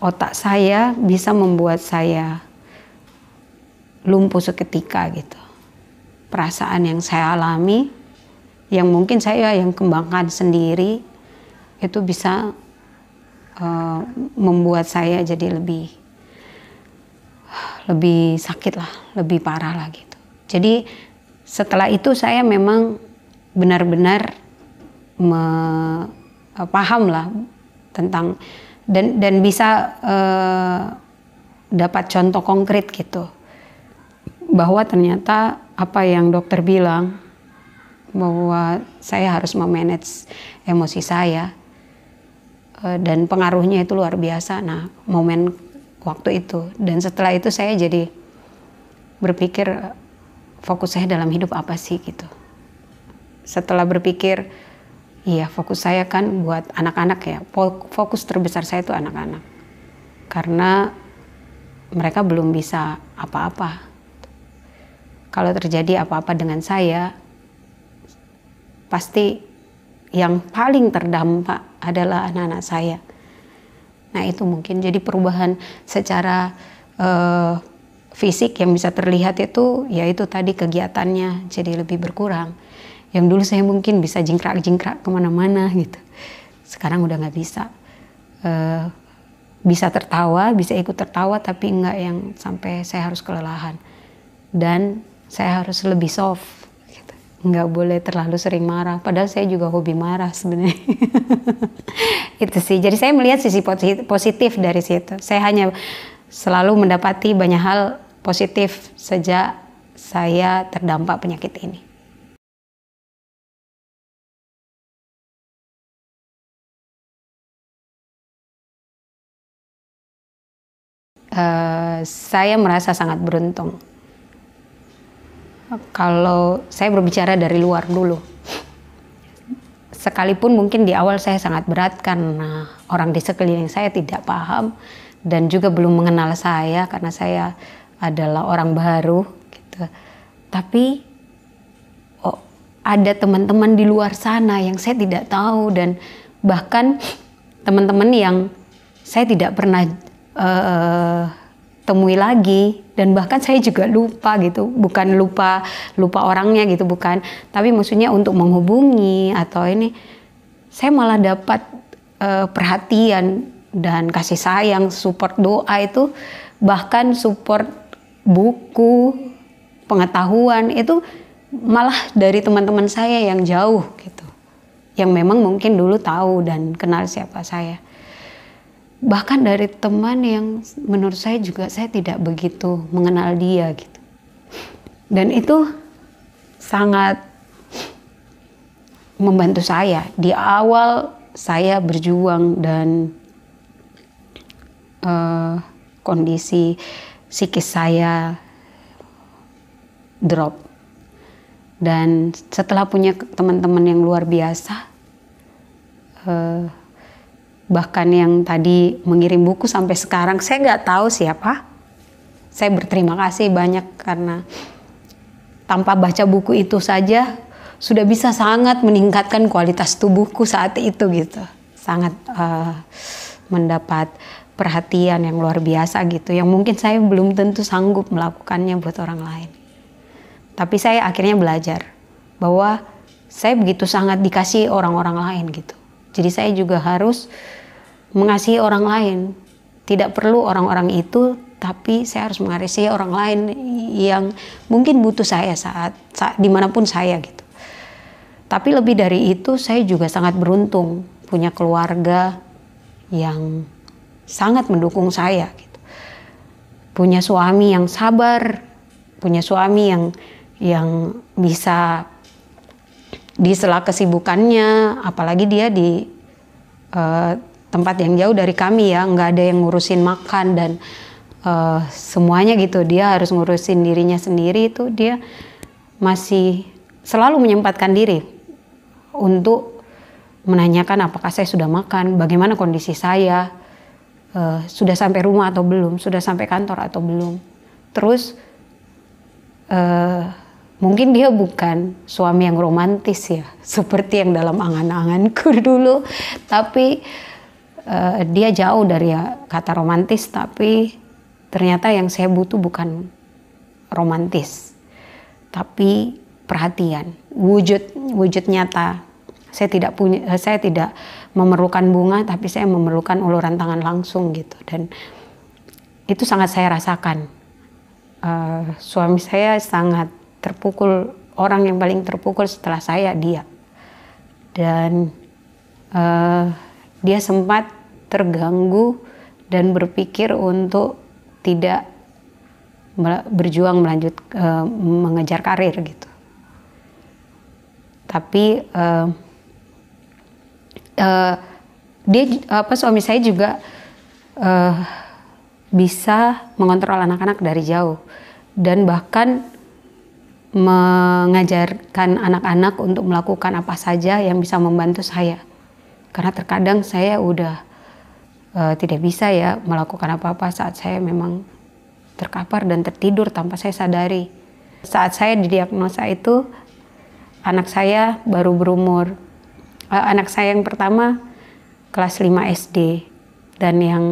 otak saya bisa membuat saya lumpuh seketika gitu. Perasaan yang saya alami, yang mungkin saya yang kembangkan sendiri, itu bisa membuat saya jadi lebih sakit lah, lebih parah lah gitu. Jadi setelah itu saya memang benar-benar paham lah tentang dan bisa dapat contoh konkret gitu, bahwa ternyata apa yang dokter bilang bahwa saya harus memanage emosi saya, dan pengaruhnya itu luar biasa. Nah, momen waktu itu, dan setelah itu saya jadi berpikir fokus saya dalam hidup apa sih gitu. Setelah berpikir, iya fokus saya kan buat anak-anak ya, fokus terbesar saya itu anak-anak, karena mereka belum bisa apa-apa. Kalau terjadi apa-apa dengan saya, pasti yang paling terdampak adalah anak-anak saya. Nah itu mungkin jadi perubahan secara fisik yang bisa terlihat itu, yaitu tadi kegiatannya jadi lebih berkurang. Yang dulu saya mungkin bisa jingkrak-jingkrak kemana-mana gitu, sekarang udah nggak bisa. Bisa tertawa, bisa ikut tertawa, tapi nggak yang sampai saya harus kelelahan. Dan saya harus lebih soft. Nggak boleh terlalu sering marah, padahal saya juga hobi marah sebenarnya. Itu sih, jadi saya melihat sisi positif dari situ. Saya hanya selalu mendapati banyak hal positif sejak saya terdampak penyakit ini. Saya merasa sangat beruntung. Kalau saya berbicara dari luar dulu, sekalipun mungkin di awal saya sangat berat karena orang di sekeliling saya tidak paham dan juga belum mengenal saya karena saya adalah orang baru gitu. Tapi ada teman-teman di luar sana yang saya tidak tahu, dan bahkan teman-teman yang saya tidak pernah temui lagi, dan bahkan saya juga lupa gitu, bukan lupa orangnya gitu, bukan, tapi maksudnya untuk menghubungi atau ini, saya malah dapat perhatian dan kasih sayang, support doa itu, bahkan support buku, pengetahuan itu malah dari teman-teman saya yang jauh gitu, yang memang mungkin dulu tahu dan kenal siapa saya. Bahkan dari teman yang menurut saya juga saya tidak begitu mengenal dia gitu. Dan itu sangat membantu saya. Di awal saya berjuang dan kondisi psikis saya drop. Dan setelah punya teman-teman yang luar biasa, bahkan yang tadi mengirim buku sampai sekarang saya nggak tahu siapa. Saya berterima kasih banyak karena tanpa baca buku itu saja sudah bisa sangat meningkatkan kualitas tubuhku saat itu gitu. Sangat mendapat perhatian yang luar biasa gitu, yang mungkin saya belum tentu sanggup melakukannya buat orang lain. Tapi saya akhirnya belajar bahwa saya begitu sangat dikasih orang-orang lain gitu. Jadi saya juga harus mengasihi orang lain. Tidak perlu orang-orang itu, tapi saya harus mengasihi orang lain yang mungkin butuh saya saat dimanapun saya gitu. Tapi lebih dari itu, saya juga sangat beruntung punya keluarga yang sangat mendukung saya gitu. punya suami yang sabar, punya suami yang bisa di sela kesibukannya, apalagi dia di tempat yang jauh dari kami ya, nggak ada yang ngurusin makan dan semuanya gitu, dia harus ngurusin dirinya sendiri. Itu dia masih selalu menyempatkan diri untuk menanyakan apakah saya sudah makan, bagaimana kondisi saya, sudah sampai rumah atau belum, sudah sampai kantor atau belum. Terus mungkin dia bukan suami yang romantis ya, seperti yang dalam angan-anganku dulu, tapi dia jauh dari kata romantis. Tapi ternyata yang saya butuh bukan romantis, tapi perhatian, wujud nyata. Saya tidak memerlukan bunga, tapi saya memerlukan uluran tangan langsung gitu. Dan itu sangat saya rasakan. Suami saya sangat terpukul, orang yang paling terpukul setelah saya, dia. Dan dia sempat terganggu dan berpikir untuk tidak berjuang mengejar karir gitu. Tapi suami saya juga bisa mengontrol anak-anak dari jauh dan bahkan mengajarkan anak-anak untuk melakukan apa saja yang bisa membantu saya. Karena terkadang saya udah tidak bisa ya melakukan apa-apa saat saya memang terkapar dan tertidur tanpa saya sadari. Saat saya didiagnosa itu, anak saya baru berumur, anak saya yang pertama kelas 5 SD dan yang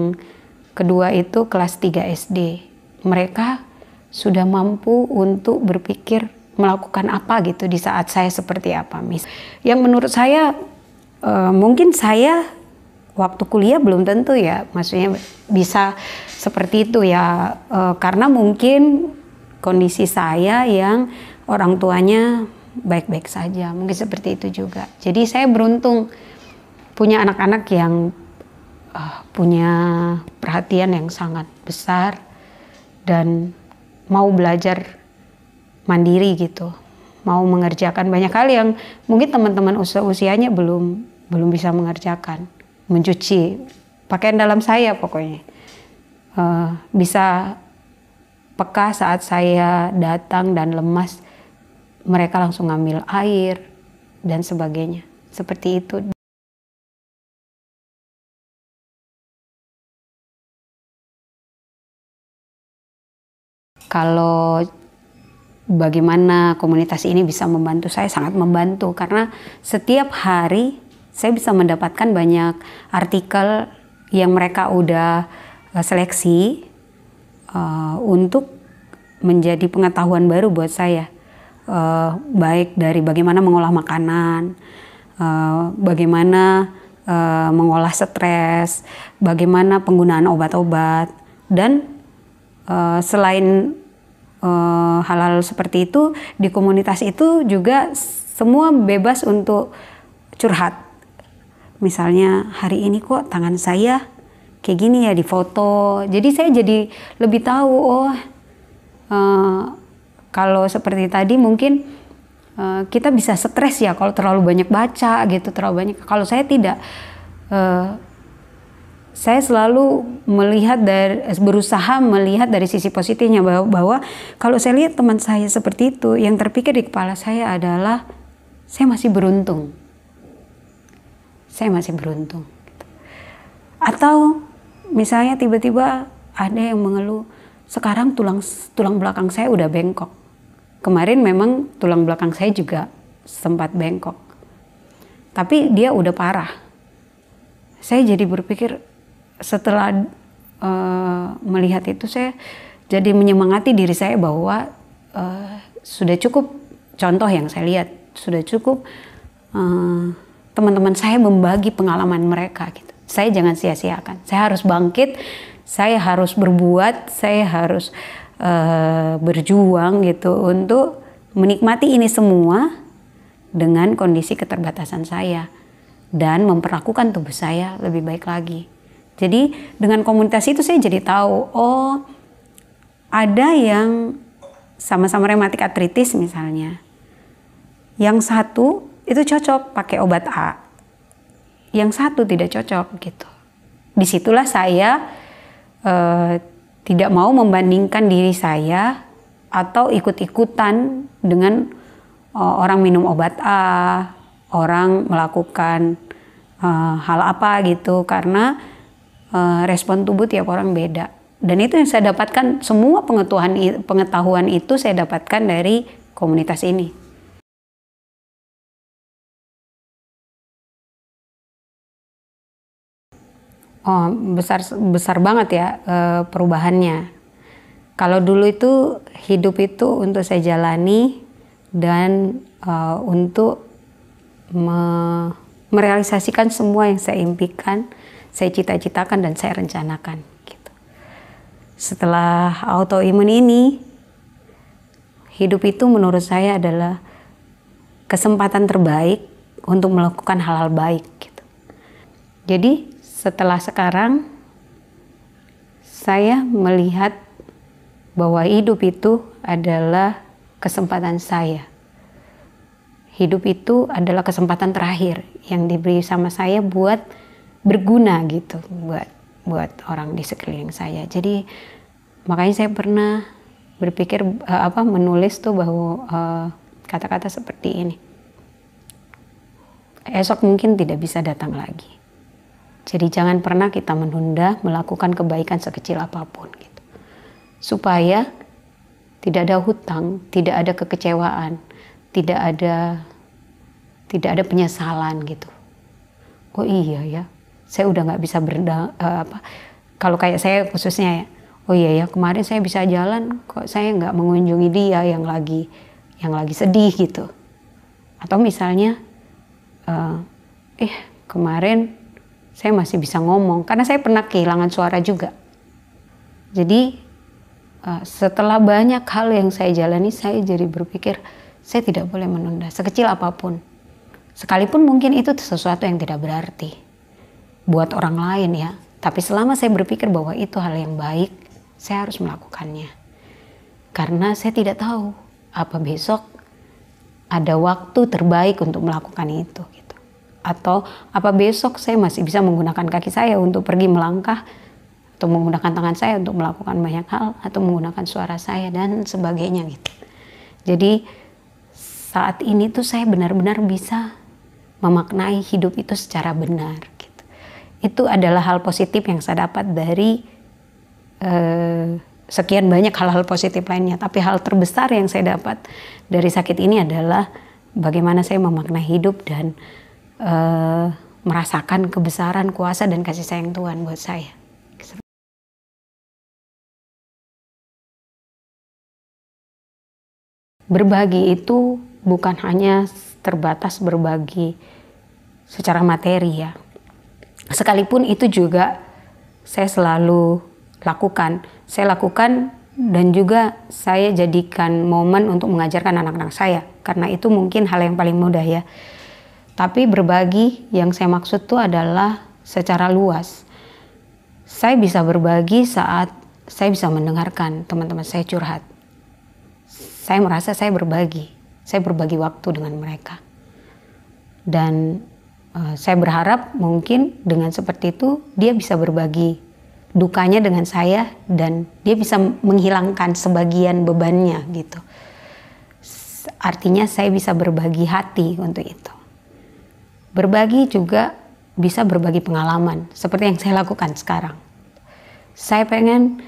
kedua itu kelas 3 SD. Mereka sudah mampu untuk berpikir melakukan apa gitu di saat saya seperti apa. Yang menurut saya mungkin saya waktu kuliah belum tentu ya, maksudnya bisa seperti itu ya, karena mungkin kondisi saya yang orang tuanya baik-baik saja, mungkin seperti itu juga. Jadi saya beruntung punya anak-anak yang punya perhatian yang sangat besar dan mau belajar mandiri gitu, mau mengerjakan banyak hal yang mungkin teman-teman usianya belum bisa mengerjakan. Mencuci pakaian dalam saya pokoknya, bisa peka saat saya datang dan lemas, mereka langsung ngambil air dan sebagainya, seperti itu. Kalau bagaimana komunitas ini bisa membantu saya, sangat membantu, karena setiap hari saya bisa mendapatkan banyak artikel yang mereka udah seleksi untuk menjadi pengetahuan baru buat saya, baik dari bagaimana mengolah makanan, bagaimana mengolah stres, bagaimana penggunaan obat-obat, dan selain hal-hal seperti itu, di komunitas itu juga semua bebas untuk curhat. Misalnya hari ini kok tangan saya kayak gini ya, di foto. Jadi saya jadi lebih tahu, kalau seperti tadi mungkin kita bisa stres ya kalau terlalu banyak baca gitu, terlalu banyak. Kalau saya tidak, saya selalu berusaha melihat dari sisi positifnya, bahwa kalau saya lihat teman saya seperti itu, yang terpikir di kepala saya adalah saya masih beruntung. Saya masih beruntung. Atau misalnya tiba-tiba ada yang mengeluh, sekarang tulang belakang saya udah bengkok. Kemarin memang tulang belakang saya juga sempat bengkok, tapi dia udah parah. Saya jadi berpikir, setelah melihat itu, saya jadi menyemangati diri saya bahwa sudah cukup contoh yang saya lihat, sudah cukup teman-teman saya membagi pengalaman mereka gitu. Saya jangan sia-siakan, saya harus bangkit, saya harus berbuat, saya harus berjuang gitu untuk menikmati ini semua dengan kondisi keterbatasan saya dan memperlakukan tubuh saya lebih baik lagi. Jadi dengan komunitas itu saya jadi tahu, ada yang sama-sama rematik artritis misalnya. Yang satu itu cocok pakai obat A, yang satu tidak cocok gitu. Disitulah saya tidak mau membandingkan diri saya atau ikut-ikutan dengan orang minum obat A, orang melakukan hal apa gitu, karena respon tubuh tiap orang beda. Dan itu yang saya dapatkan, semua pengetahuan itu saya dapatkan dari komunitas ini. Oh, besar banget ya perubahannya. Kalau dulu itu hidup itu untuk saya jalani dan untuk merealisasikan semua yang saya impikan, saya cita-citakan dan saya rencanakan. Gitu. Setelah autoimun ini, hidup itu menurut saya adalah kesempatan terbaik untuk melakukan hal-hal baik. Gitu. Jadi setelah sekarang, saya melihat bahwa hidup itu adalah kesempatan saya. Hidup itu adalah kesempatan terakhir yang diberi sama saya buat berguna gitu, buat orang di sekeliling saya. Jadi makanya saya pernah berpikir menulis tuh bahwa kata-kata seperti ini. Esok mungkin tidak bisa datang lagi. Jadi jangan pernah kita menunda melakukan kebaikan sekecil apapun gitu. Supaya tidak ada hutang, tidak ada kekecewaan, tidak ada penyesalan gitu. Oh iya ya, saya udah nggak bisa kalau kayak saya khususnya ya, oh iya ya kemarin saya bisa jalan, kok saya nggak mengunjungi dia yang lagi sedih gitu. Atau misalnya, kemarin saya masih bisa ngomong, karena saya pernah kehilangan suara juga. Jadi setelah banyak hal yang saya jalani, saya jadi berpikir, saya tidak boleh menunda, sekecil apapun. Sekalipun mungkin itu sesuatu yang tidak berarti buat orang lain ya. Tapi selama saya berpikir bahwa itu hal yang baik, saya harus melakukannya. Karena saya tidak tahu apa besok ada waktu terbaik untuk melakukan itu. Atau apa besok saya masih bisa menggunakan kaki saya untuk pergi melangkah, atau menggunakan tangan saya untuk melakukan banyak hal, atau menggunakan suara saya dan sebagainya gitu. Jadi saat ini tuh saya benar-benar bisa memaknai hidup itu secara benar gitu. Itu adalah hal positif yang saya dapat dari sekian banyak hal-hal positif lainnya. Tapi hal terbesar yang saya dapat dari sakit ini adalah bagaimana saya memaknai hidup dan merasakan kebesaran, kuasa, dan kasih sayang Tuhan buat saya. Berbagi itu bukan hanya terbatas berbagi secara materi ya. Sekalipun itu juga saya selalu lakukan. Saya lakukan dan juga saya jadikan momen untuk mengajarkan anak-anak saya. Karena itu mungkin hal yang paling mudah ya. Tapi berbagi yang saya maksud itu adalah secara luas. Saya bisa berbagi saat saya bisa mendengarkan teman-teman saya curhat. Saya merasa saya berbagi waktu dengan mereka. Dan saya berharap mungkin dengan seperti itu dia bisa berbagi dukanya dengan saya dan dia bisa menghilangkan sebagian bebannya gitu. Artinya saya bisa berbagi hati untuk itu. Berbagi juga bisa berbagi pengalaman, seperti yang saya lakukan sekarang. Saya pengen,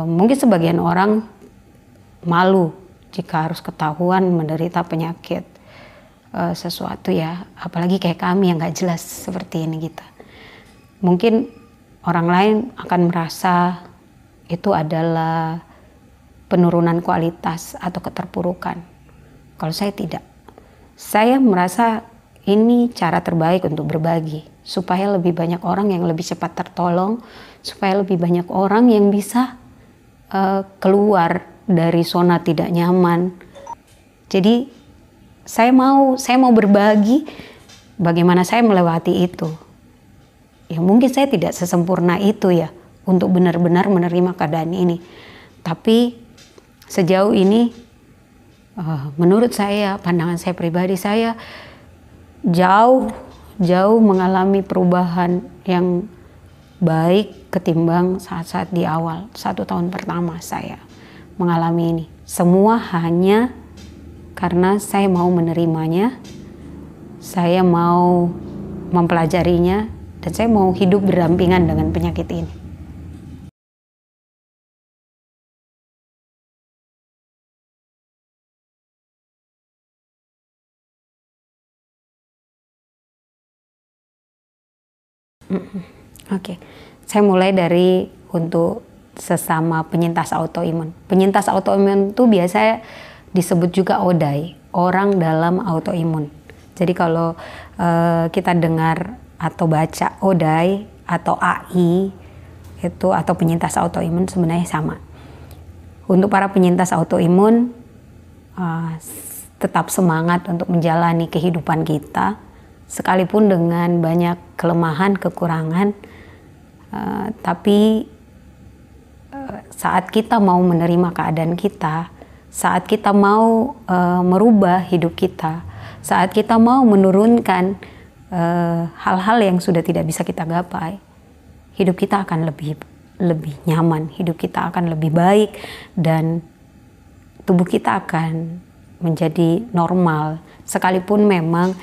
mungkin sebagian orang malu jika harus ketahuan menderita penyakit sesuatu ya, apalagi kayak kami yang gak jelas seperti ini gitu. Mungkin orang lain akan merasa itu adalah penurunan kualitas atau keterpurukan. Kalau saya tidak. Saya merasa ini cara terbaik untuk berbagi, supaya lebih banyak orang yang lebih cepat tertolong, supaya lebih banyak orang yang bisa keluar dari zona tidak nyaman. Jadi saya mau berbagi bagaimana saya melewati itu. Ya mungkin saya tidak sesempurna itu ya untuk benar-benar menerima keadaan ini. Tapi sejauh ini menurut saya, pandangan saya pribadi, saya jauh mengalami perubahan yang baik ketimbang saat-saat di awal 1 tahun pertama saya mengalami ini. Semua hanya karena saya mau menerimanya, saya mau mempelajarinya, dan saya mau hidup berdampingan dengan penyakit ini. Oke. Saya mulai dari untuk sesama penyintas autoimun. Penyintas autoimun itu biasanya disebut juga ODAI, orang dalam autoimun. Jadi kalau kita dengar atau baca ODAI atau AI itu atau penyintas autoimun sebenarnya sama. Untuk para penyintas autoimun tetap semangat untuk menjalani kehidupan kita sekalipun dengan banyak kelemahan, kekurangan. Tapi saat kita mau menerima keadaan kita, saat kita mau merubah hidup kita, saat kita mau menurunkan hal-hal yang sudah tidak bisa kita gapai, hidup kita akan lebih nyaman, hidup kita akan lebih baik, dan tubuh kita akan menjadi normal. Sekalipun memang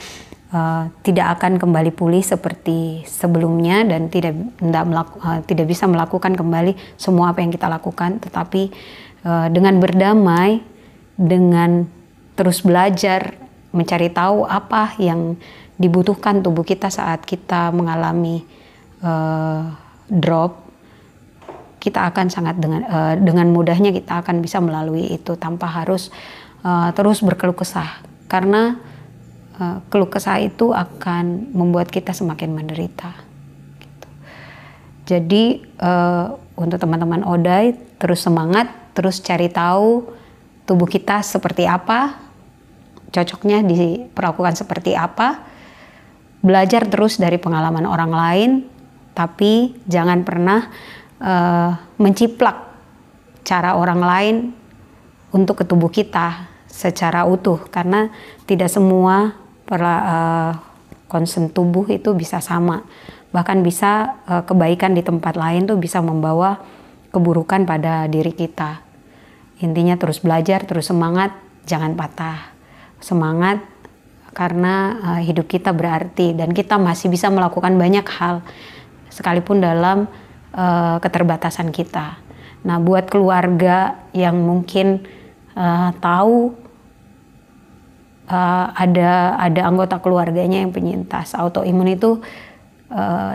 tidak akan kembali pulih seperti sebelumnya dan tidak bisa melakukan kembali semua apa yang kita lakukan, tetapi dengan berdamai, dengan terus belajar, mencari tahu apa yang dibutuhkan tubuh kita saat kita mengalami drop, kita akan dengan mudahnya kita akan bisa melalui itu tanpa harus terus berkeluh kesah, karena keluh kesah itu akan membuat kita semakin menderita. Gitu. Jadi untuk teman-teman ODAI, terus semangat, terus cari tahu tubuh kita seperti apa, cocoknya diperlakukan seperti apa, belajar terus dari pengalaman orang lain, tapi jangan pernah menciplak cara orang lain untuk ke tubuh kita secara utuh, karena tidak semua concern tubuh itu bisa sama. Bahkan bisa kebaikan di tempat lain tuh bisa membawa keburukan pada diri kita. Intinya terus belajar, terus semangat, jangan patah. Semangat karena hidup kita berarti dan kita masih bisa melakukan banyak hal sekalipun dalam keterbatasan kita. Nah, buat keluarga yang mungkin tahu ada anggota keluarganya yang penyintas autoimun itu,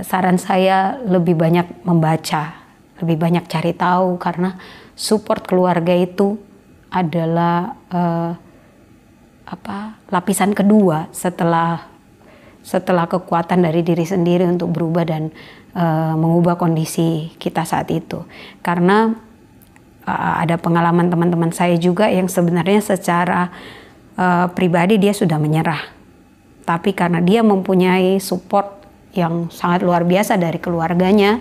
saran saya lebih banyak membaca, lebih banyak cari tahu, karena support keluarga itu adalah lapisan kedua setelah kekuatan dari diri sendiri untuk berubah dan mengubah kondisi kita saat itu. Karena ada pengalaman teman-teman saya juga yang sebenarnya secara pribadi dia sudah menyerah, tapi karena dia mempunyai support yang sangat luar biasa dari keluarganya,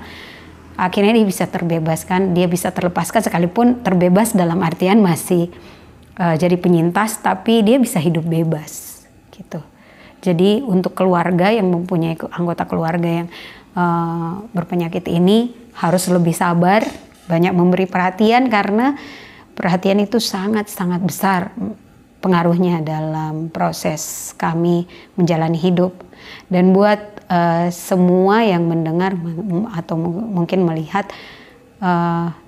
akhirnya dia bisa terbebaskan, dia bisa terlepaskan, sekalipun terbebas dalam artian masih jadi penyintas, tapi dia bisa hidup bebas gitu. Jadi untuk keluarga yang mempunyai anggota keluarga yang berpenyakit ini harus lebih sabar, banyak memberi perhatian, karena perhatian itu sangat-sangat besar pengaruhnya dalam proses kami menjalani hidup. Dan buat semua yang mendengar atau mungkin melihat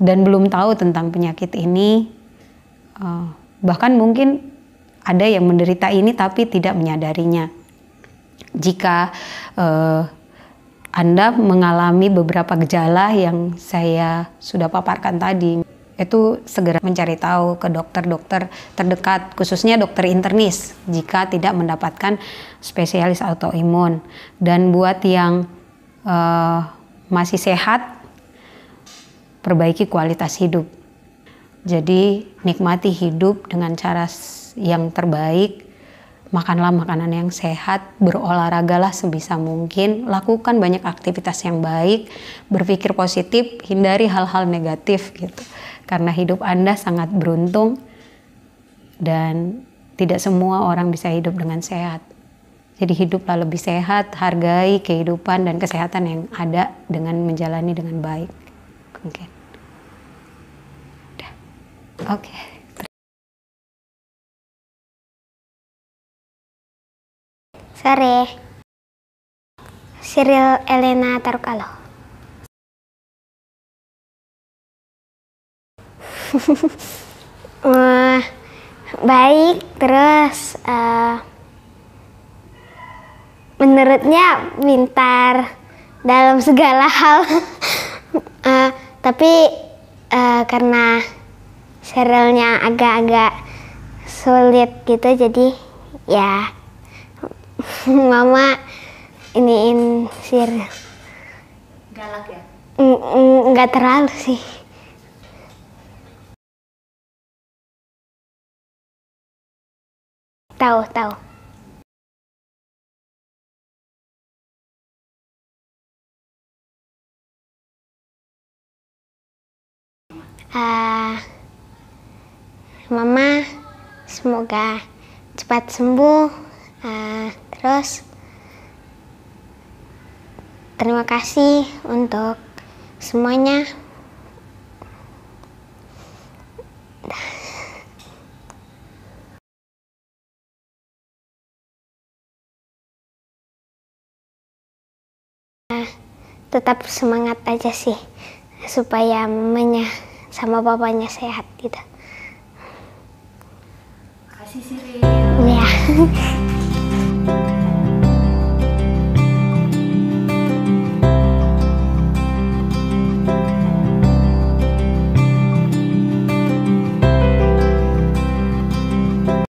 dan belum tahu tentang penyakit ini, bahkan mungkin ada yang menderita ini tapi tidak menyadarinya. Jika Anda mengalami beberapa gejala yang saya sudah paparkan tadi, itu segera mencari tahu ke dokter-dokter terdekat, khususnya dokter internis jika tidak mendapatkan spesialis autoimun. Dan buat yang masih sehat, perbaiki kualitas hidup. Jadi nikmati hidup dengan cara yang terbaik, makanlah makanan yang sehat, berolahragalah sebisa mungkin, lakukan banyak aktivitas yang baik, berpikir positif, hindari hal-hal negatif gitu. karena hidup Anda sangat beruntung dan tidak semua orang bisa hidup dengan sehat. Jadi hiduplah lebih sehat, hargai kehidupan dan kesehatan yang ada dengan menjalani dengan baik. Oke. Oke. Sore. Cyril Elena Tarukalo. Baik, terus menurutnya pintar dalam segala hal. Tapi karena serialnya agak-agak sulit gitu, jadi ya mama iniin serial. Galak ya? Nggak terlalu sih. Tahu. Mama semoga cepat sembuh. Terus terima kasih untuk semuanya. Tetap semangat aja sih supaya mamanya sama papanya sehat gitu. Makasih Cyril. Ya.